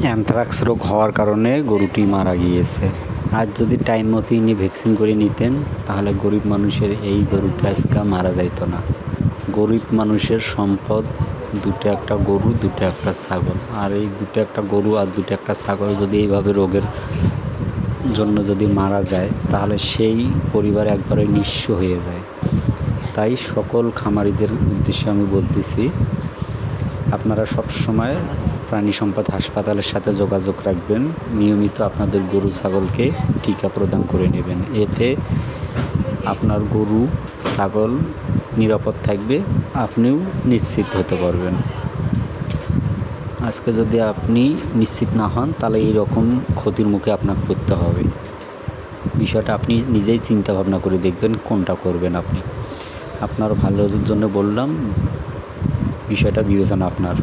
Anthrax রোগ হওয়ার কারণে গরুটি মারা গিয়েছে। আজ যদি টাইম মতো ইনি ভ্যাকসিন করে নিতেন তাহলে গরিব মানুষের এই গরুটা আজকে মারা যাইতো না। গরিব মানুষের সম্পদ দুটো একটা গরু, দুটো একটা ছাগল। আর এই দুটো একটা গরু আর দুটো একটা ছাগল যদি এইভাবে রোগের জন্য যদি মারা যায় তাহলে সেই পরিবার একবারে নিঃস্ব হয়ে যায়। তাই সকল খামারিদের উদ্দেশ্যে আমি বলতেছি, আপনারা সবসময় প্রাণী সম্পদ হাসপাতালের সাথে যোগাযোগ রাখবেন, নিয়মিত আপনাদের গরু ছাগলকে টিকা প্রদান করে নেবেন। এতে আপনার গরু ছাগল নিরাপদ থাকবে, আপনিও নিশ্চিত হতে পারবেন। আজকে যদি আপনি নিশ্চিত না হন তাহলে এইরকম ক্ষতির মুখে আপনাকে পড়তে হবে। বিষয়টা আপনি নিজেই চিন্তা ভাবনা করে দেখবেন কোনটা করবেন। আপনার ভালোর জন্য বললাম, বিষয়টা বিবেচনা আপনার।